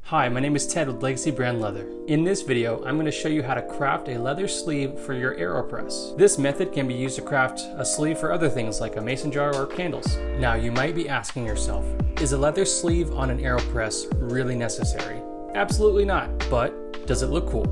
Hi, my name is Ted with Legacy Brand Leather. In this video, I'm going to show you how to craft a leather sleeve for your AeroPress. This method can be used to craft a sleeve for other things like a mason jar or candles. Now, you might be asking yourself, is a leather sleeve on an AeroPress really necessary? Absolutely not, but does it look cool?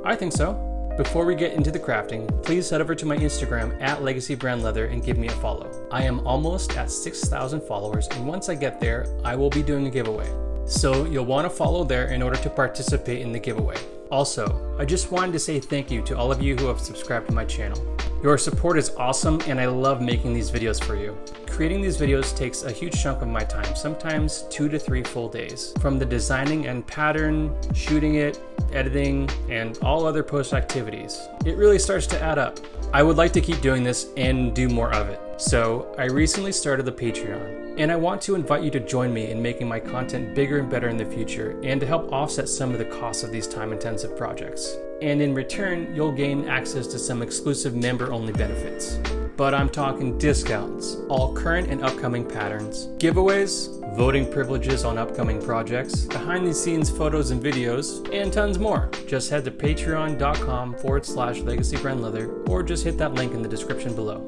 I think so. Before we get into the crafting, please head over to my Instagram at legacybrandleather and give me a follow. I am almost at 6,000 followers, and once I get there, I will be doing a giveaway. So you'll want to follow there in order to participate in the giveaway. Also, I just wanted to say thank you to all of you who have subscribed to my channel. Your support is awesome and I love making these videos for you. Creating these videos takes a huge chunk of my time, sometimes 2 to 3 full days. From the designing and pattern, shooting it, editing, and all other post activities. It really starts to add up. I would like to keep doing this and do more of it. So I recently started the Patreon, and I want to invite you to join me in making my content bigger and better in the future and to help offset some of the costs of these time-intensive projects. And in return, you'll gain access to some exclusive member-only benefits. But I'm talking discounts, all current and upcoming patterns, giveaways, voting privileges on upcoming projects, behind-the-scenes photos and videos, and tons more. Just head to patreon.com/legacybrandleather or just hit that link in the description below.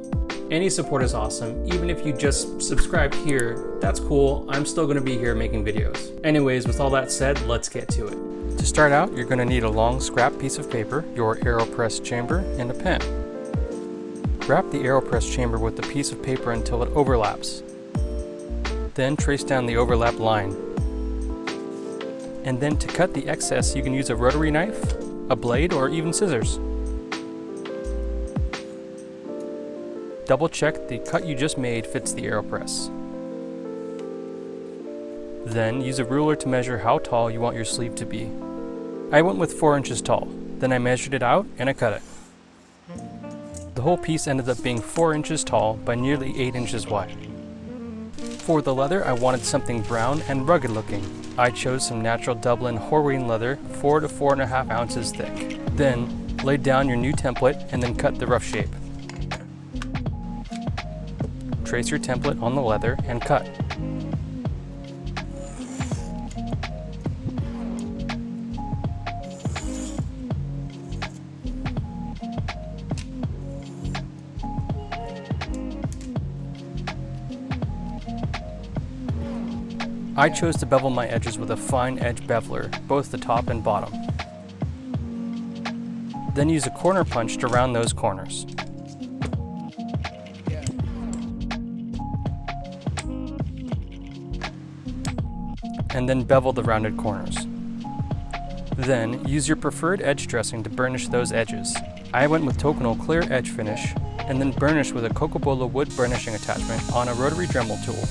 Any support is awesome. Even if you just subscribe here, that's cool. I'm still going to be here making videos. Anyways, with all that said, let's get to it. To start out, you're going to need a long scrap piece of paper, your AeroPress chamber, and a pen. Wrap the AeroPress chamber with the piece of paper until it overlaps. Then trace down the overlap line. And then to cut the excess, you can use a rotary knife, a blade, or even scissors. Double check the cut you just made fits the AeroPress. Then use a ruler to measure how tall you want your sleeve to be. I went with 4 inches tall. Then I measured it out and I cut it. The whole piece ended up being 4 inches tall by nearly 8 inches wide. For the leather, I wanted something brown and rugged looking. I chose some natural Dublin Horween leather, 4 to 4.5 ounces thick. Then lay down your new template and then cut the rough shape. Trace your template on the leather and cut. I chose to bevel my edges with a fine edge beveler, both the top and bottom. Then use a corner punch to round those corners. And then bevel the rounded corners. Then use your preferred edge dressing to burnish those edges. I went with Tokonol clear edge finish and then burnish with a Cocobolo wood burnishing attachment on a rotary Dremel tool.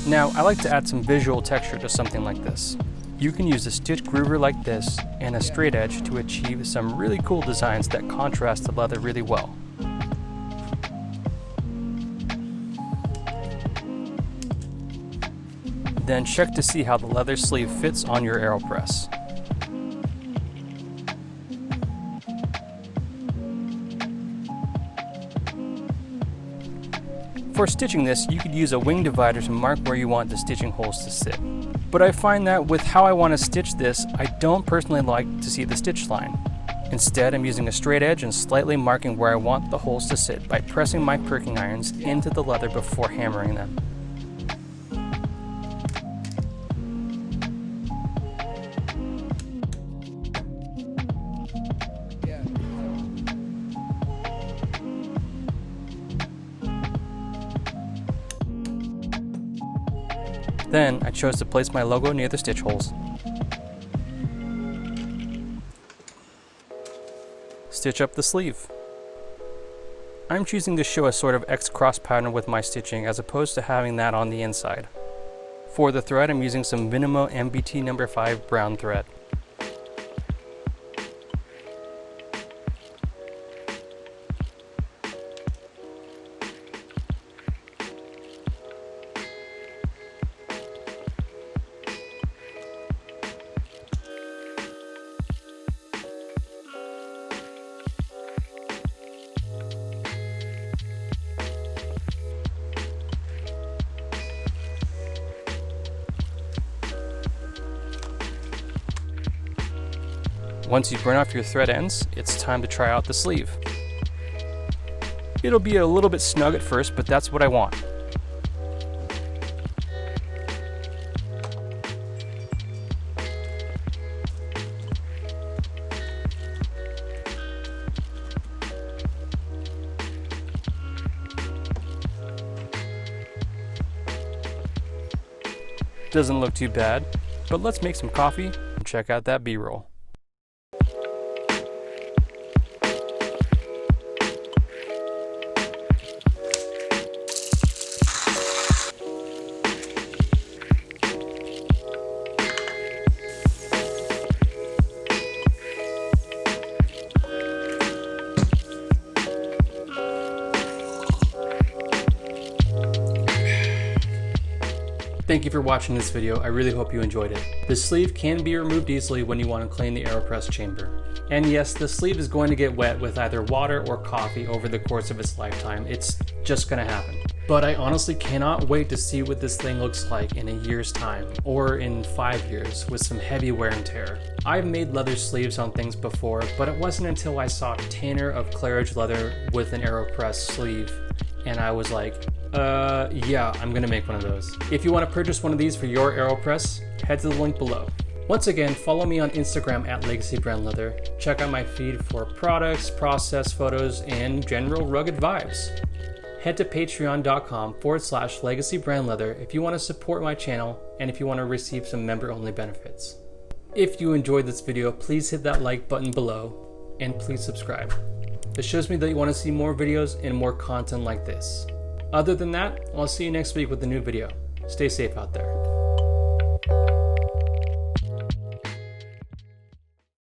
Now, I like to add some visual texture to something like this. You can use a stitch groover like this and a straight edge to achieve some really cool designs that contrast the leather really well. Then check to see how the leather sleeve fits on your AeroPress. For stitching this, you could use a wing divider to mark where you want the stitching holes to sit. But I find that with how I want to stitch this, I don't personally like to see the stitch line. Instead, I'm using a straight edge and slightly marking where I want the holes to sit by pressing my perking irons into the leather before hammering them. Then I chose to place my logo near the stitch holes. Stitch up the sleeve. I'm choosing to show a sort of X-cross pattern with my stitching as opposed to having that on the inside. For the thread, I'm using some Vinymo MBT No. 5 brown thread. Once you burn off your thread ends, it's time to try out the sleeve. It'll be a little bit snug at first, but that's what I want. Doesn't look too bad, but let's make some coffee and check out that B-roll. Thank you for watching this video. I really hope you enjoyed it. The sleeve can be removed easily when you want to clean the AeroPress chamber. And yes, the sleeve is going to get wet with either water or coffee over the course of its lifetime. It's just gonna happen. But I honestly cannot wait to see what this thing looks like in a year's time, or in 5 years with some heavy wear and tear. I've made leather sleeves on things before, but it wasn't until I saw Tanner of Claridge Leather with an AeroPress sleeve, and I was like, yeah, I'm gonna make one of those. If you want to purchase one of these for your AeroPress, head to the link below. Once again, follow me on Instagram at legacybrandleather. Check out my feed for products, process photos, and general rugged vibes. Head to patreon.com/legacybrandleather if you want to support my channel and if you want to receive some member-only benefits. If you enjoyed this video, please hit that like button below and please subscribe. This shows me that you want to see more videos and more content like this. Other than that, I'll see you next week with a new video. Stay safe out there.